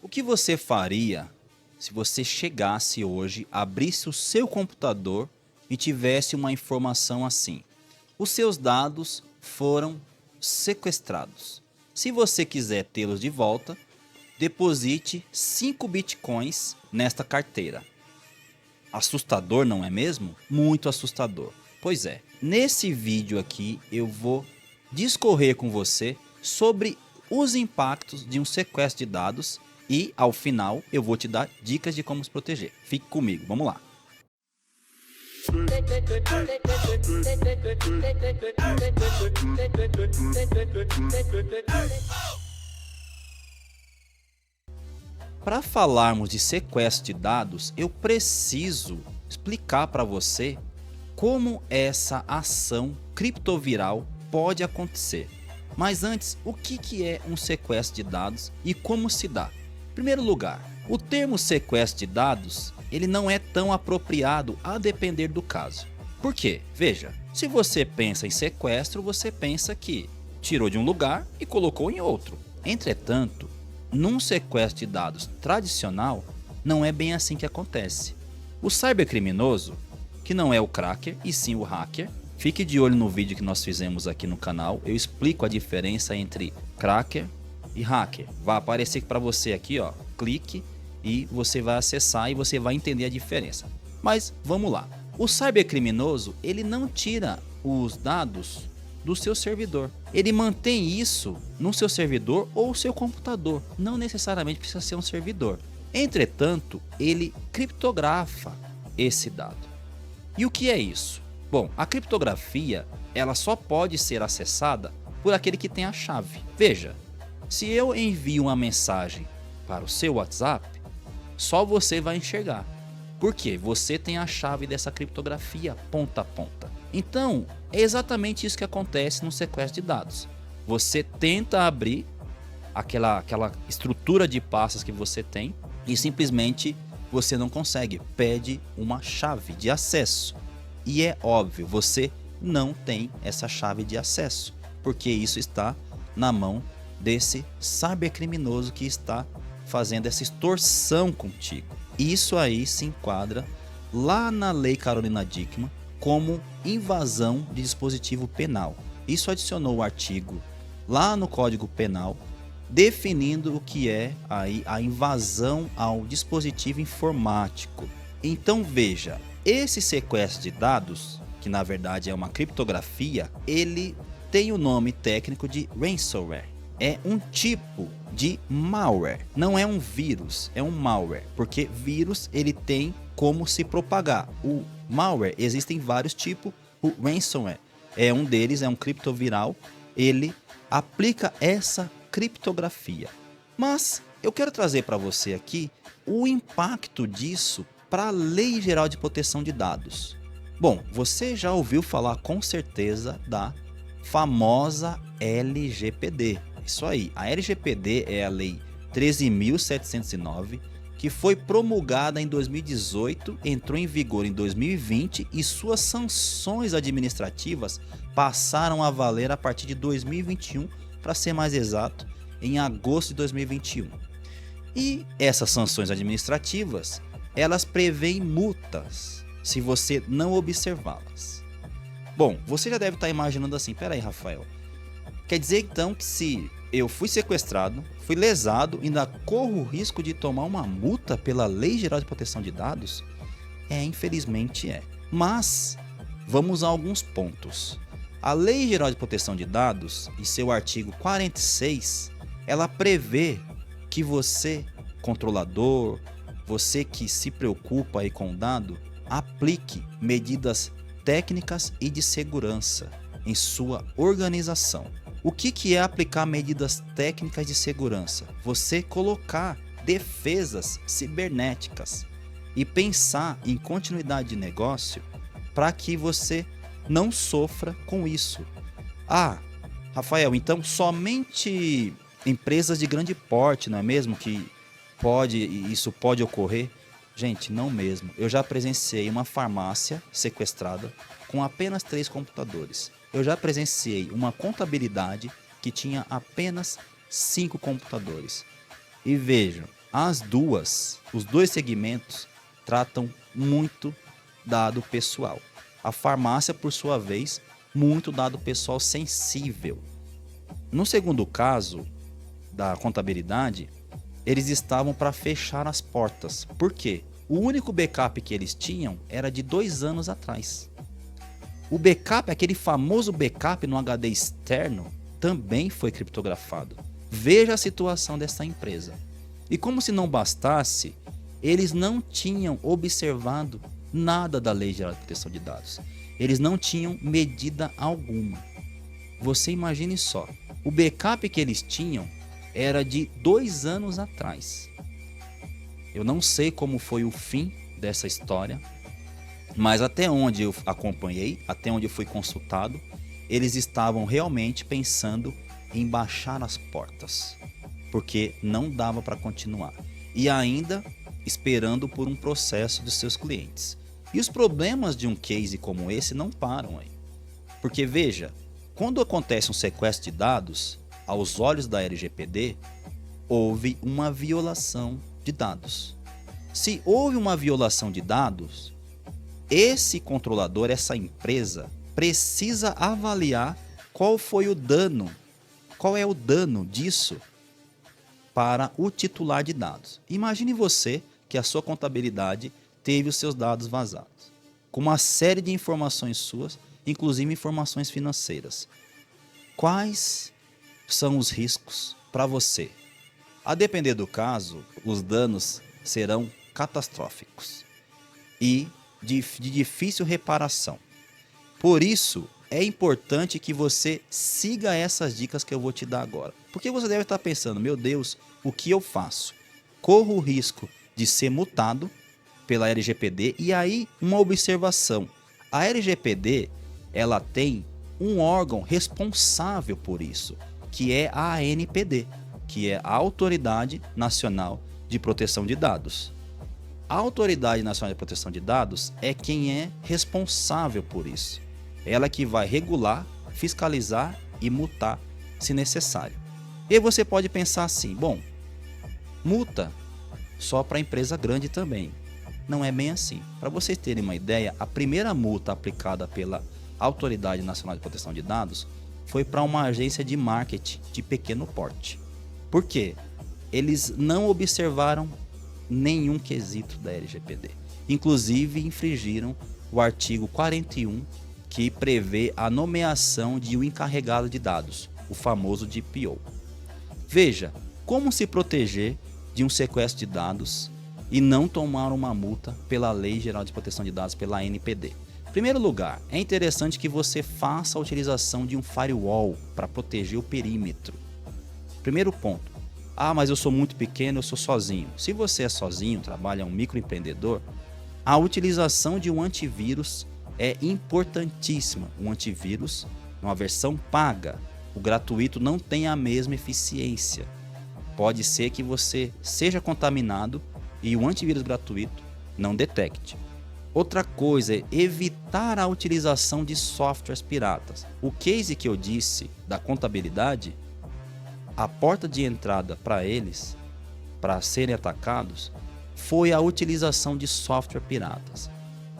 O que você faria se você chegasse hoje, abrisse o seu computador e tivesse uma informação assim: os seus dados foram sequestrados. Se você quiser tê-los de volta, deposite 5 bitcoins nesta carteira. Assustador, não é mesmo? Muito assustador. Pois é, nesse vídeo aqui eu vou discorrer com você sobre os impactos de um sequestro de dados e, ao final, eu vou te dar dicas de como se proteger. Fique comigo, vamos lá. Para falarmos de sequestro de dados, eu preciso explicar para você como essa ação criptoviral pode acontecer. Mas antes, o que é um sequestro de dados e como se dá? Em primeiro lugar, o termo sequestro de dados ele não é tão apropriado a depender do caso. Por quê? Veja, se você pensa em sequestro, você pensa que tirou de um lugar e colocou em outro. Entretanto, num sequestro de dados tradicional, não é bem assim que acontece. O cybercriminoso, que não é o cracker e sim o hacker, fique de olho no vídeo que nós fizemos aqui no canal, eu explico a diferença entre cracker e hacker. Vai aparecer para você aqui, ó, clique e você vai acessar e você vai entender a diferença. Mas vamos lá. O cybercriminoso, ele não tira os dados do seu servidor. Ele mantém isso no seu servidor ou seu computador. Não necessariamente precisa ser um servidor. Entretanto, ele criptografa esse dado. E o que é isso? Bom, a criptografia ela só pode ser acessada por aquele que tem a chave. Veja, se eu envio uma mensagem para o seu WhatsApp, só você vai enxergar. Por quê? Você tem a chave dessa criptografia ponta a ponta. Então, é exatamente isso que acontece no sequestro de dados. Você tenta abrir aquela estrutura de pastas que você tem e simplesmente você não consegue. Pede uma chave de acesso. E é óbvio, você não tem essa chave de acesso, porque isso está na mão desse cybercriminoso que está fazendo essa extorsão contigo. Isso aí se enquadra lá na Lei Carolina Dickmann como invasão de dispositivo penal. Isso adicionou o artigo lá no Código Penal definindo o que é aí a invasão ao dispositivo informático. Então veja, esse sequestro de dados, que na verdade é uma criptografia, ele tem o nome técnico de ransomware. É um tipo de malware, não é um vírus, é um malware, porque vírus ele tem como se propagar. O malware existem vários tipos, o ransomware é um deles, é um criptoviral, ele aplica essa criptografia. Mas eu quero trazer para você aqui o impacto disso para a Lei Geral de Proteção de Dados. Bom, você já ouviu falar com certeza da famosa LGPD. Isso aí, a LGPD é a Lei 13.709, que foi promulgada em 2018, entrou em vigor em 2020 e suas sanções administrativas passaram a valer a partir de 2021, para ser mais exato, em agosto de 2021. E essas sanções administrativas, elas prevêem multas se você não observá-las. Bom, você já deve estar imaginando assim, peraí, Rafael, quer dizer então que se eu fui sequestrado, fui lesado, ainda corro o risco de tomar uma multa pela Lei Geral de Proteção de Dados? Infelizmente é. Mas vamos a alguns pontos. A Lei Geral de Proteção de Dados, em seu artigo 46, ela prevê que você, controlador, você que se preocupa aí com o dado, aplique medidas técnicas e de segurança em sua organização. O que é aplicar medidas técnicas de segurança? Você colocar defesas cibernéticas e pensar em continuidade de negócio para que você não sofra com isso. Rafael, então somente empresas de grande porte, não é mesmo, que isso pode ocorrer? Gente, não mesmo. Eu já presenciei uma farmácia sequestrada com apenas 3 computadores. Eu já presenciei uma contabilidade que tinha apenas 5 computadores. E vejam, os dois segmentos tratam muito dado pessoal. A farmácia, por sua vez, muito dado pessoal sensível. No segundo caso, da contabilidade, eles estavam para fechar as portas. Por quê? O único backup que eles tinham era de 2 anos atrás. O backup, aquele famoso backup no HD externo, também foi criptografado. Veja a situação dessa empresa. E como se não bastasse, eles não tinham observado nada da Lei Geral de Proteção de Dados. Eles não tinham medida alguma. Você imagine só, o backup que eles tinham era de 2 anos atrás. Eu não sei como foi o fim dessa história, mas até onde eu acompanhei, até onde eu fui consultado, eles estavam realmente pensando em baixar as portas, porque não dava para continuar. E ainda esperando por um processo dos seus clientes. E os problemas de um case como esse não param aí. Porque veja, quando acontece um sequestro de dados, aos olhos da LGPD, houve uma violação de dados. Se houve uma violação de dados, esse controlador, essa empresa, precisa avaliar qual foi o dano, qual é o dano disso para o titular de dados. Imagine você que a sua contabilidade teve os seus dados vazados, com uma série de informações suas, inclusive informações financeiras. Quais são os riscos para você? A depender do caso, os danos serão catastróficos e de difícil reparação. Por isso, é importante que você siga essas dicas que eu vou te dar agora. Porque você deve estar pensando, meu Deus, o que eu faço? Corro o risco de ser multado pela LGPD. E aí, uma observação. A LGPD, ela tem um órgão responsável por isso, que é a ANPD, que é a Autoridade Nacional de Proteção de Dados. A Autoridade Nacional de Proteção de Dados é quem é responsável por isso. Ela que vai regular, fiscalizar e multar se necessário. E você pode pensar assim, bom, multa só para empresa grande também. Não é bem assim. Para vocês terem uma ideia, a primeira multa aplicada pela Autoridade Nacional de Proteção de Dados foi para uma agência de marketing de pequeno porte. Por quê? Eles não observaram nenhum quesito da LGPD. Inclusive, infringiram o artigo 41, que prevê a nomeação de um encarregado de dados, o famoso DPO. Veja, como se proteger de um sequestro de dados e não tomar uma multa pela Lei Geral de Proteção de Dados, pela ANPD. Em primeiro lugar, é interessante que você faça a utilização de um firewall para proteger o perímetro. Primeiro ponto. Ah, mas eu sou muito pequeno, eu sou sozinho. Se você é sozinho, trabalha um microempreendedor, a utilização de um antivírus é importantíssima. Um antivírus, uma versão paga, o gratuito não tem a mesma eficiência. Pode ser que você seja contaminado e o antivírus gratuito não detecte. Outra coisa é evitar a utilização de softwares piratas. O case que eu disse da contabilidade, a porta de entrada para eles, para serem atacados, foi a utilização de software piratas.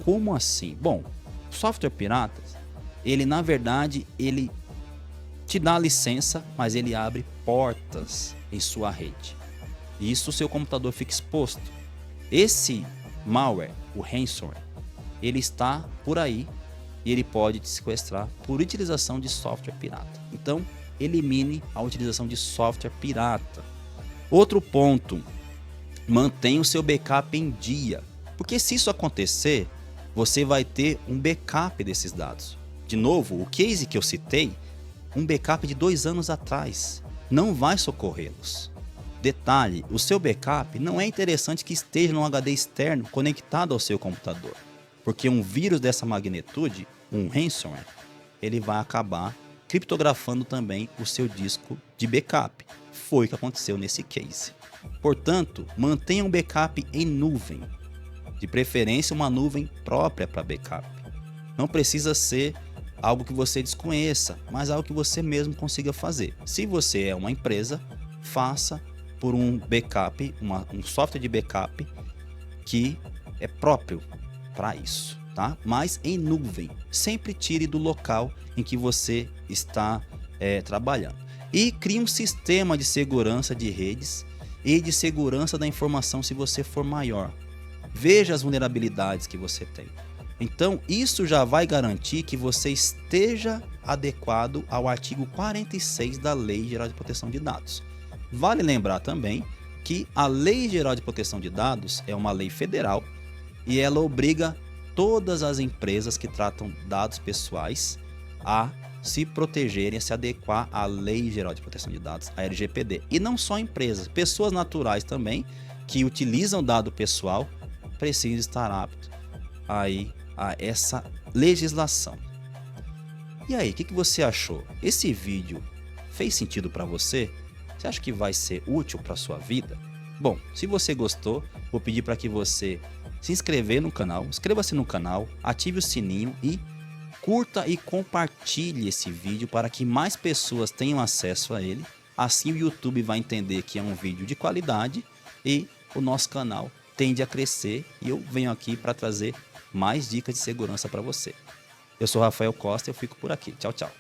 Como assim? Bom, software piratas, ele na verdade, ele te dá a licença, mas ele abre portas em sua rede. E isso o seu computador fica exposto. Esse malware, o ransomware, ele está por aí e ele pode te sequestrar por utilização de software pirata. Então, elimine a utilização de software pirata. Outro ponto, mantenha o seu backup em dia. Porque se isso acontecer, você vai ter um backup desses dados. De novo, o case que eu citei, um backup de 2 anos atrás, não vai socorrê-los. Detalhe, o seu backup não é interessante que esteja num HD externo conectado ao seu computador. Porque um vírus dessa magnitude, um ransomware, ele vai acabar criptografando também o seu disco de backup. Foi o que aconteceu nesse case. Portanto, mantenha um backup em nuvem. De preferência, uma nuvem própria para backup. Não precisa ser algo que você desconheça, mas algo que você mesmo consiga fazer. Se você é uma empresa, faça por um backup, um software de backup que é próprio para isso, tá? Mas em nuvem. Sempre tire do local em que você está trabalhando. E crie um sistema de segurança de redes e de segurança da informação se você for maior. Veja as vulnerabilidades que você tem. Então, isso já vai garantir que você esteja adequado ao artigo 46 da Lei Geral de Proteção de Dados. Vale lembrar também que a Lei Geral de Proteção de Dados é uma lei federal e ela obriga todas as empresas que tratam dados pessoais a se protegerem, a se adequar à Lei Geral de Proteção de Dados, a LGPD. E não só empresas, pessoas naturais também que utilizam dado pessoal precisam estar aptos aí a essa legislação. E aí, o que você achou? Esse vídeo fez sentido para você? Você acha que vai ser útil para sua vida? Bom, se você gostou, vou pedir para que você se inscrever no canal, inscreva-se no canal, ative o sininho e curta e compartilhe esse vídeo para que mais pessoas tenham acesso a ele. Assim o YouTube vai entender que é um vídeo de qualidade e o nosso canal tende a crescer e eu venho aqui para trazer mais dicas de segurança para você. Eu sou Rafael Costa e eu fico por aqui. Tchau, tchau.